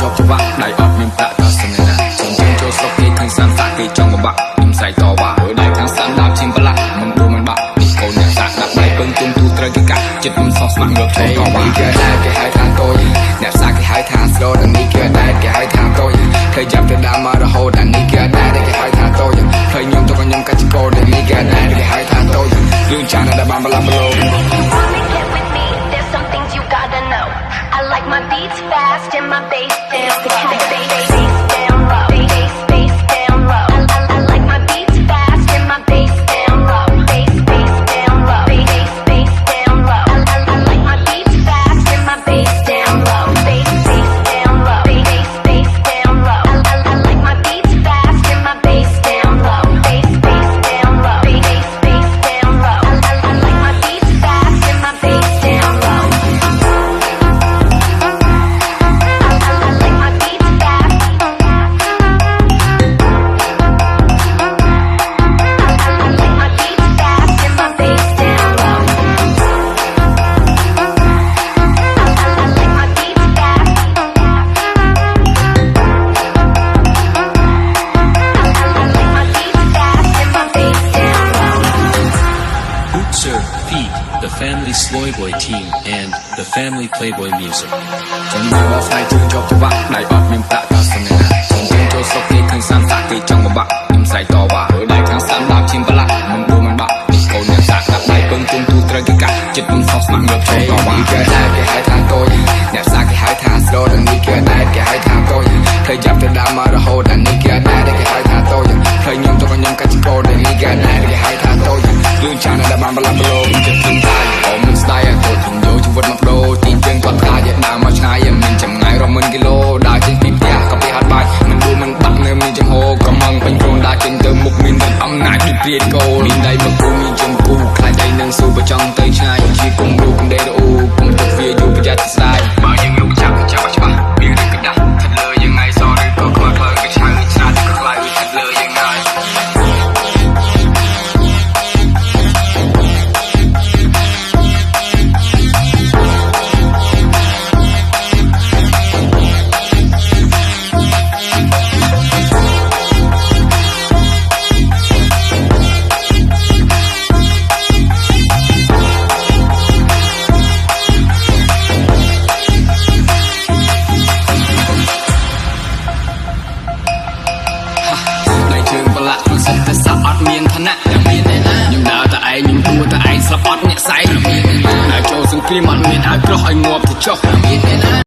ជាប់ច្បាក់ដៃអត់មានប្រាក់ក៏ស្នេហាជើងចូលស្រុកគេឃើញសានសាក់គេចង់បបាក់ខ្ញុំស្រែកតវ៉ាដៃខាងសានដាប់ជាងប្រឡាក់មិនដួលមិនបាក់នេះកូនអ្នកសាក់ដាក់ដៃពឹងជុំទូត្រូវគេកាត់ចិត្តមិនសោះស្មាក់ងើបចូលតវ៉ាគេដែរគេហៅថាតូចអ្នកសាក់គេហៅថាស្រូដល់នេះគេដែរគេហៅថាតូចឃើញចាប់ទៅដើមមករហូតដល់នេះគេដែរគេហៅថាតូចឃើញខ្ញុំទៅខ្ញុំកាច់ចកោដល់នេះគេដែរគេហៅថាតូចរឿងចានដែលបានបលាប់ប្រឡូ I like my beats fast and my bass down low. Bass down low. I like my beats fast and my bass down low. Bass down low. Bass down low. I like my beats fast and my bass down low. Bass down low. Bass down low. I like my beats fast and my bass down low. Bass down low. Bass down low. I like my beats fast and my bass down low. The Family Sloy Boy Team and the Family Playboy Music. ចំណាយបោះស្ដាយជើងជាប់ច្បាក់ដៃអត់មានប្រាក់ក៏ស្នេហាជើងចូលស្រុកគេឃើញសានសាក់គេចង់បបាក់ខ្ញុំស្រែកតវ៉ាដៃខាងសានដាប់ជាងប្រឡាក់មិនដួលមិនបាក់នេះកូនអ្នកសាក់ដាក់ដៃពឹងជុំទូត្រូវគេកាត់ចិត្តមិនសោះស្មាក់ងើបចូលតវ៉ាគេដែរគេហៅថាតូចអ្នកសាក់គេហៅថាស្រូដល់នេះគេដែរគេហៅថាតូចឃើញចាប់ទៅដើមមករហូតដល់នេះគេដែរគេហៅថាតូចឃើញខ្ញុំទៅខ្ញុំកាច់ចកោដល់នេះគេដែរគេហៅថាតូចរឿងចានដែលបានបលាប់ប្រឡូចិត្តខ្ញុំតាយអមមិនស្ដាយទៅខ្ញុំយកជីវិតមកបដូរទីជើងគាត់ខ្លាចដើរមកឆ្ងាយមានចម្ងាយរាប់ម៉ឺនគីឡូដើរចេញពីផ្ទះក៏ពីហាត់បាយមិនដួលមិនបាក់នៅមានចំហកំងពេញខ្លួនដើរចេញទៅមុខមានអំណាចពីព្រាតគោមានដៃមកគូមានចំគូខ្លាចដៃនឹងស៊ូបើចង់ទៅឆ្ងាយជាគុំរូបដេរអូគុំទឹកវាយូរប្រយ័ត្នស្ដាយបើយើងលោកចាប់ច្បាស់មានរឿងកដាស់ថិតលើយ៉ាងไงសឬក៏ខ្វល់ខ្លើយក៏ឆៅឆ្លាតក៏ខ្លាយថិតលើយ៉ាងไงតែសាប់អត់មានឋានៈតែមានទេណាខ្ញុំដើរតែឯងខ្ញុំទួតែឯងស្លាប់អត់អ្នកសែងដើរចូលសង្គ្រាមអត់មានឲ្យក្រោះឲ្យងាប់ទៅចុះមានទេណា